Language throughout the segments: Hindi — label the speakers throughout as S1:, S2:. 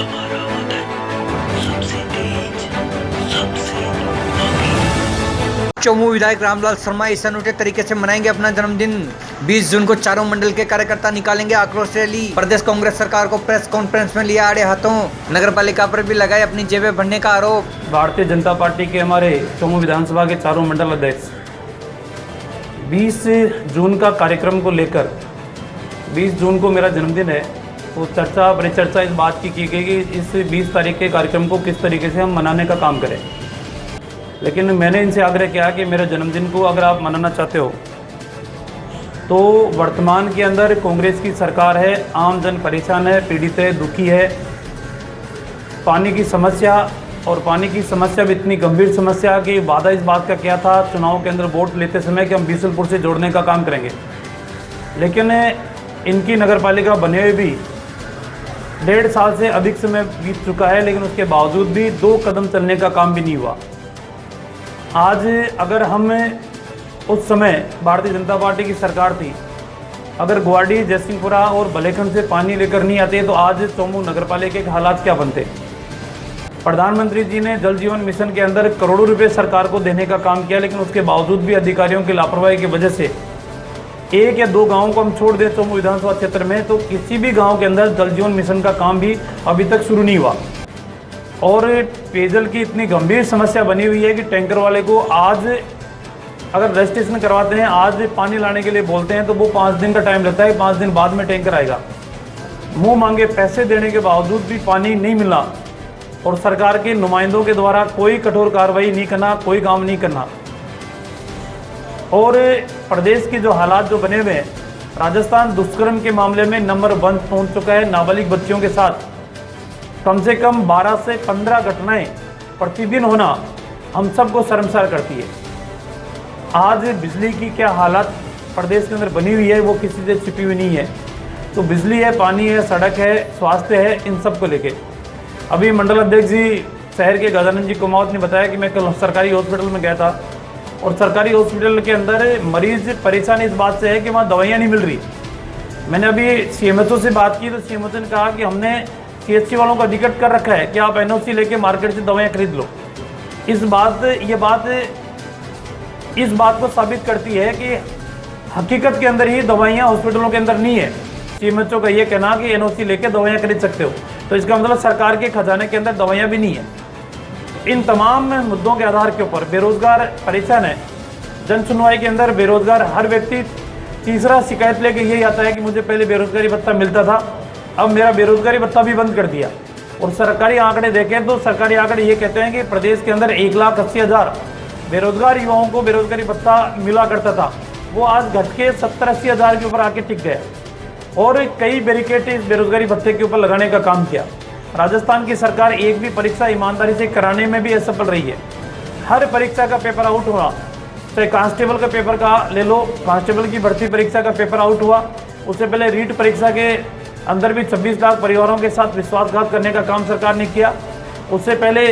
S1: हमारा वतन सबसे तेज, सबसे आगे।
S2: चौमू विधायक रामलाल शर्मा इस अनूठे तरीके से मनाएंगे अपना जन्मदिन। 20 जून को चारों मंडल के कार्यकर्ता निकालेंगे आक्रोश रैली। प्रदेश कांग्रेस सरकार को प्रेस कॉन्फ्रेंस में लिया आड़े हाथों। नगर पालिका पर भी लगाए अपनी जेबें भरने का आरोप।
S3: भारतीय जनता पार्टी के हमारे चौमू विधानसभा के चारों मंडल अध्यक्ष 20 जून का कार्यक्रम को लेकर, 20 जून को मेरा जन्मदिन है, तो चर्चा परिचर्चा इस बात की गई कि इस 20 तारीख के कार्यक्रम को किस तरीके से हम मनाने का काम करें। लेकिन मैंने इनसे आग्रह किया कि मेरे जन्मदिन को अगर आप मनाना चाहते हो तो वर्तमान के अंदर कांग्रेस की सरकार है, आम जन परेशान है, पीड़ित है, दुखी है। पानी की समस्या, और पानी की समस्या भी इतनी गंभीर समस्या कि वादा इस बात का किया था चुनाव के अंदर वोट लेते समय कि हम बीसलपुर से जोड़ने का काम करेंगे। लेकिन इनकी नगरपालिका बने हुए भी 1.5 साल से अधिक समय बीत चुका है, लेकिन उसके बावजूद भी 2 कदम चलने का काम भी नहीं हुआ। आज अगर हम उस समय भारतीय जनता पार्टी की सरकार थी, अगर गुवाहाटी, जयसिंहपुरा और बलेखंड से पानी लेकर नहीं आते तो आज चौमू नगरपालिका के हालात क्या बनते। प्रधानमंत्री जी ने जल जीवन मिशन के अंदर करोड़ों रुपए सरकार को देने का काम किया, लेकिन उसके बावजूद भी अधिकारियों की लापरवाही की वजह से 1 या 2 गाँवों को हम छोड़ दें चौमू विधानसभा क्षेत्र में, तो किसी भी गाँव के अंदर जल जीवन मिशन का काम भी अभी तक शुरू नहीं हुआ। और पेयजल की इतनी गंभीर समस्या बनी हुई है कि टैंकर वाले को आज अगर रजिस्ट्रेशन करवाते हैं, आज पानी लाने के लिए बोलते हैं तो वो 5 दिन का टाइम लगता है, 5 दिन बाद में टैंकर आएगा। मुंह मांगे पैसे देने के बावजूद भी पानी नहीं मिला, और सरकार के नुमाइंदों के द्वारा कोई कठोर कार्रवाई नहीं करना, कोई काम नहीं करना। और प्रदेश के जो हालात जो बने हुए हैं, राजस्थान दुष्कर्म के मामले में नंबर 1 पहुँच चुका है। नाबालिग बच्चियों के साथ कम से कम 12 से 15 घटनाएं प्रतिदिन होना हम सबको शर्मसार करती है। आज बिजली की क्या हालत प्रदेश के अंदर बनी हुई है वो किसी से छिपी हुई नहीं है। तो बिजली है, पानी है, सड़क है, स्वास्थ्य है, इन सब को लेके अभी मंडल अध्यक्ष जी शहर के गजानंद जी कुमावत ने बताया कि मैं कल सरकारी हॉस्पिटल में गया था, और सरकारी हॉस्पिटल के अंदर मरीज परेशान इस बात से है कि वहाँ दवाइयाँ नहीं मिल रही। मैंने अभी CMHO से बात की तो CMHO ने कहा कि हमने CHC वालों का टिकट कर रखा है कि आप NOC लेके मार्केट से दवाइयाँ खरीद लो। इस बात को साबित करती है कि हकीकत के अंदर ही दवाइयाँ हॉस्पिटलों के अंदर नहीं है। CMHO का ये कहना कि NOC लेके दवाइयाँ खरीद सकते हो, तो इसका मतलब सरकार के खजाने के अंदर दवाइयाँ भी नहीं है। इन तमाम मुद्दों के आधार के ऊपर बेरोजगार परेशान है। जन सुनवाई के अंदर बेरोजगार हर व्यक्ति तीसरा शिकायत लेके यही आता है कि मुझे पहले बेरोजगारी भत्ता मिलता था, अब मेरा बेरोजगारी भत्ता भी बंद कर दिया। और सरकारी आंकड़े देखें तो सरकारी आंकड़े ये कहते हैं कि प्रदेश के अंदर 1,80,000 बेरोजगार युवाओं को बेरोजगारी भत्ता मिला करता था, वो आज घट के 70-80 हज़ार के ऊपर आके टिक गया। और कई बैरिकेड इस बेरोजगारी भत्ते के ऊपर लगाने का काम किया। राजस्थान की सरकार एक भी परीक्षा ईमानदारी से कराने में भी असफल रही है। हर परीक्षा का पेपर आउट हुआ, चाहे कांस्टेबल का पेपर का ले लो, कांस्टेबल की भर्ती परीक्षा का पेपर आउट हुआ। उससे पहले रीट परीक्षा के अंदर भी 26 लाख परिवारों के साथ विश्वासघात करने का काम सरकार ने किया। उससे पहले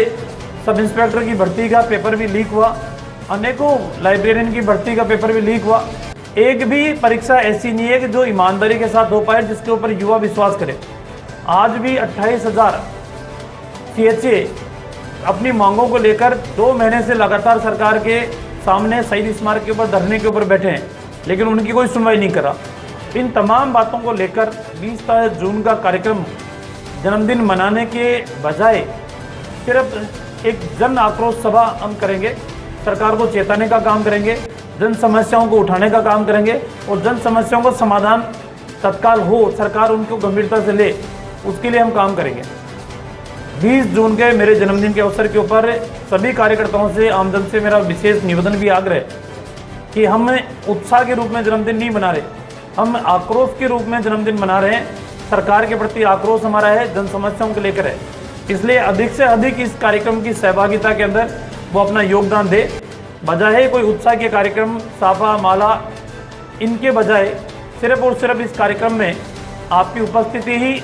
S3: सब इंस्पेक्टर की भर्ती का पेपर भी लीक हुआ, अनेकों लाइब्रेरियन की भर्ती का पेपर भी लीक हुआ। एक भी परीक्षा ऐसी नहीं है कि जो ईमानदारी के साथ हो पाए, जिसके ऊपर युवा विश्वास करे। आज भी 28,000 CHA अपनी मांगों को लेकर 2 महीने से लगातार सरकार के सामने शहीद स्मारक के ऊपर धरने के ऊपर बैठे हैं, लेकिन उनकी कोई सुनवाई नहीं करा। इन तमाम बातों को लेकर 20 जून का कार्यक्रम जन्मदिन मनाने के बजाय सिर्फ एक जन आक्रोश सभा हम करेंगे, सरकार को चेताने का काम करेंगे, जन समस्याओं को उठाने का काम करेंगे, और जन समस्याओं को समाधान तत्काल हो, सरकार उनको गंभीरता से ले, उसके लिए हम काम करेंगे। 20 जून के मेरे जन्मदिन के अवसर के ऊपर सभी कार्यकर्ताओं से, आमजन से मेरा विशेष निवेदन भी आग्रह कि हम उत्साह के रूप में जन्मदिन नहीं मना रहे, हम आक्रोश के रूप में जन्मदिन मना रहे हैं। सरकार के प्रति आक्रोश हमारा है, जन समस्याओं को लेकर है। इसलिए अधिक से अधिक इस कार्यक्रम की सहभागिता के अंदर वो अपना योगदान दे। बजाय कोई उत्साह के कार्यक्रम, साफा माला, इनके बजाय सिर्फ और सिर्फ इस कार्यक्रम में आपकी उपस्थिति ही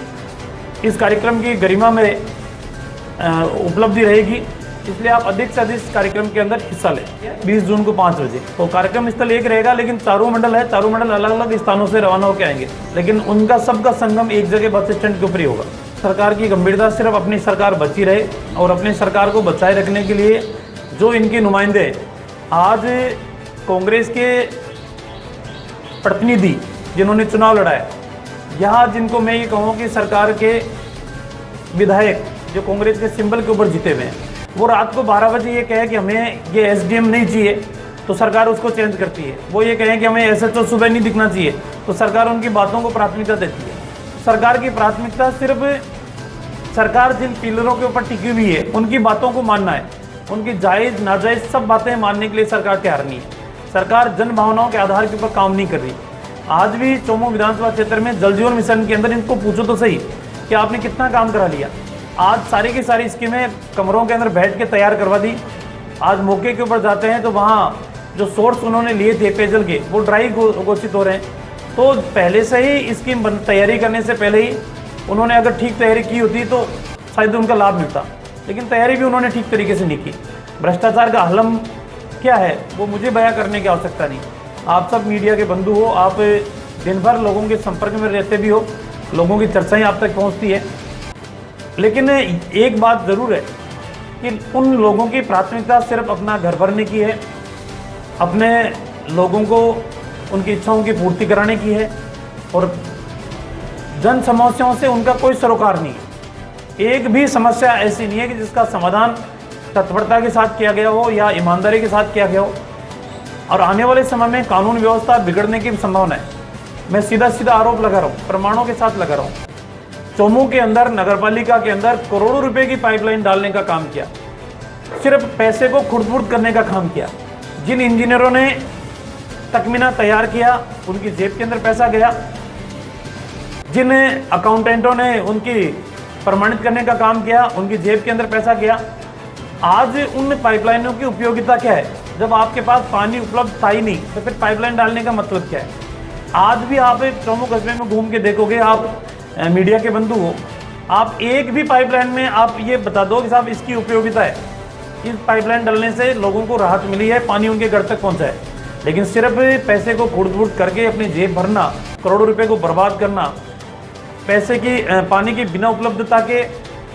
S3: इस कार्यक्रम की गरिमा में उपलब्धि रहेगी। इसलिए आप अधिक से अधिक कार्यक्रम के अंदर हिस्सा लें। 20 जून को 5 बजे तो कार्यक्रम स्थल एक रहेगा, लेकिन चारों मंडल है, चारों मंडल अलग अलग स्थानों से रवाना होकर आएंगे, लेकिन उनका सबका संगम एक जगह बस स्टैंड के ऊपर ही होगा। सरकार की गंभीरता सिर्फ अपनी सरकार बची रहे और अपनी सरकार को बचाए रखने के लिए जो इनके नुमाइंदे आज कांग्रेस के प्रतिनिधि जिन्होंने चुनाव लड़ाया, यहाँ जिनको मैं ये कहूँ कि सरकार के विधायक जो कांग्रेस के सिंबल के ऊपर जीते हुए हैं, वो रात को 12 बजे ये कहे कि हमें ये एसडीएम नहीं चाहिए तो सरकार उसको चेंज करती है। वो ये कहें कि हमें एसएचओ सुबह नहीं दिखना चाहिए तो सरकार उनकी बातों को प्राथमिकता देती है। सरकार की प्राथमिकता सिर्फ सरकार जिन पिलरों के ऊपर टिकी हुई है उनकी बातों को मानना है। उनकी जायज़ नाजायज़ सब बातें मानने के लिए सरकार तैयार नहीं है। सरकार जन भावनाओं के आधार के ऊपर काम नहीं कर रही। आज भी चौमू विधानसभा क्षेत्र में जल जीवन मिशन के अंदर इनको पूछो तो सही कि आपने कितना काम करा लिया। आज सारी की सारी स्कीमें कमरों के अंदर बैठ के तैयार करवा दी। आज मौके के ऊपर जाते हैं तो वहाँ जो सोर्स उन्होंने लिए थे पेयजल के वो ड्राई घोषित हो रहे हैं। तो पहले से ही स्कीम तैयारी करने से पहले ही उन्होंने अगर ठीक तैयारी की होती तो शायद उनका लाभ मिलता, लेकिन तैयारी भी उन्होंने ठीक तरीके से नहीं की। भ्रष्टाचार का हलम क्या है वो मुझे बयां करने की आवश्यकता नहीं। आप सब मीडिया के बंधु हो, आप दिन भर लोगों के संपर्क में रहते भी हो, लोगों की चर्चाएं आप तक पहुंचती है। लेकिन एक बात ज़रूर है कि उन लोगों की प्राथमिकता सिर्फ अपना घर भरने की है, अपने लोगों को उनकी इच्छाओं की पूर्ति कराने की है और जन समस्याओं से उनका कोई सरोकार नहीं है। एक भी समस्या ऐसी नहीं है कि जिसका समाधान तत्परता के साथ किया गया हो या ईमानदारी के साथ किया गया हो। और आने वाले समय में कानून व्यवस्था बिगड़ने की संभावना है। मैं सीधा सीधा आरोप लगा रहा हूँ, प्रमाणों के साथ लगा रहा हूँ। चौमू के अंदर नगरपालिका के अंदर करोड़ों रुपए की पाइपलाइन डालने का काम किया, सिर्फ पैसे को खुर्द-बुर्द करने का काम किया। जिन इंजीनियरों ने तकमीना तैयार किया उनकी जेब के अंदर पैसा गया, जिन अकाउंटेंटों ने उनकी प्रमाणित करने का काम किया उनकी जेब के अंदर पैसा गया। आज उन पाइपलाइनों की उपयोगिता क्या है? जब आपके पास पानी उपलब्ध था ही नहीं तो फिर पाइपलाइन डालने का मतलब क्या है? आज भी आप चौमू कस्बे में घूम के देखोगे, आप मीडिया के बंधु हो, आप एक भी पाइपलाइन में आप ये बता दो कि साहब इसकी उपयोगिता है, इस पाइपलाइन डालने से लोगों को राहत मिली है, पानी उनके घर तक पहुंचा है। लेकिन सिर्फ पैसे को खुर्द-बुर्द करके अपनी जेब भरना, करोड़ों रुपए को बर्बाद करना, पैसे की पानी की बिना उपलब्धता के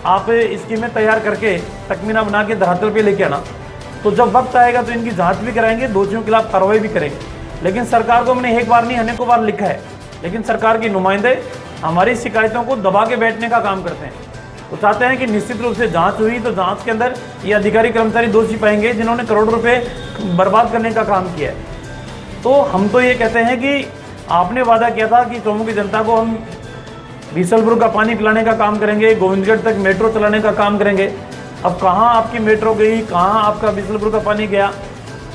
S3: आप स्कीमें तैयार करके तकमीना बना के धरातल पे लेके आना, तो जब वक्त आएगा तो इनकी जांच भी कराएंगे, दोषियों के खिलाफ कार्रवाई भी करेंगे। लेकिन सरकार को हमने एक बार नहीं अनेकों बार लिखा है, लेकिन सरकार के नुमाइंदे हमारी शिकायतों को दबा के बैठने का काम करते हैं। वो चाहते हैं कि निश्चित रूप से जांच हुई तो जांच के अंदर ये अधिकारी कर्मचारी दोषी पाएंगे जिन्होंने करोड़ों रुपए बर्बाद करने का काम किया है। तो हम तो ये कहते हैं कि आपने वादा किया था कि चौमू की जनता को हम बीसलपुर का पानी पिलाने का काम करेंगे, गोविंदगढ़ तक मेट्रो चलाने का काम करेंगे। अब कहाँ आपकी मेट्रो गई, कहाँ आपका बीसलपुर का पानी गया?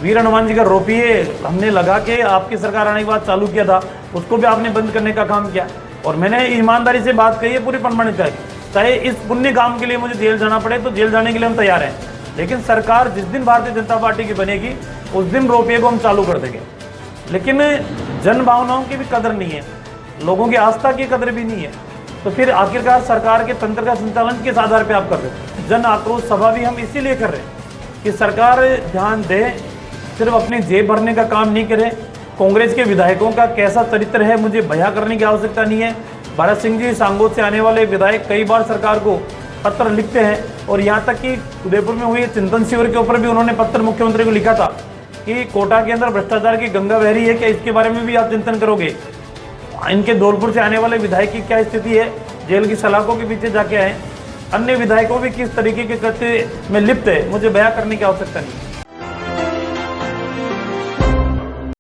S3: वीर हनुमान जी का रोपिए हमने लगा के आपकी सरकार आने के बाद चालू किया था, उसको भी आपने बंद करने का काम किया। और मैंने ईमानदारी से बात कही है, पूरी प्रमाणित है, चाहे इस पुण्य काम के लिए मुझे जेल जाना पड़े तो जेल जाने के लिए हम तैयार हैं। लेकिन सरकार जिस दिन भारतीय जनता पार्टी की बनेगी उस दिन रोपिए को हम चालू कर देंगे। लेकिन जन भावनाओं की भी कदर नहीं है, लोगों की आस्था की कदर भी नहीं है, तो फिर आखिरकार सरकार के तंत्र का संचालन किस आधार पे आप कर रहे हैं? जन आक्रोश सभा भी हम इसीलिए कर रहे हैं कि सरकार ध्यान दे, सिर्फ अपनी जेब भरने का काम नहीं करे। कांग्रेस के विधायकों का कैसा चरित्र है मुझे बयां करने की आवश्यकता नहीं है। भरत सिंह जी सांगोद से आने वाले विधायक कई बार सरकार को पत्र लिखते हैं और यहाँ तक कि उदयपुर में हुई चिंतन शिविर के ऊपर भी उन्होंने पत्र मुख्यमंत्री को लिखा था कि कोटा के अंदर भ्रष्टाचार की गंगा बह रही है, क्या इसके बारे में भी आप चिंतन करोगे? इनके धौलपुर से आने वाले विधायक की क्या स्थिति है, जेल की सलाखों के पीछे जाके आए। अन्य विधायकों भी किस तरीके के कृत्य में लिप्त है मुझे बयां करने की आवश्यकता नहीं।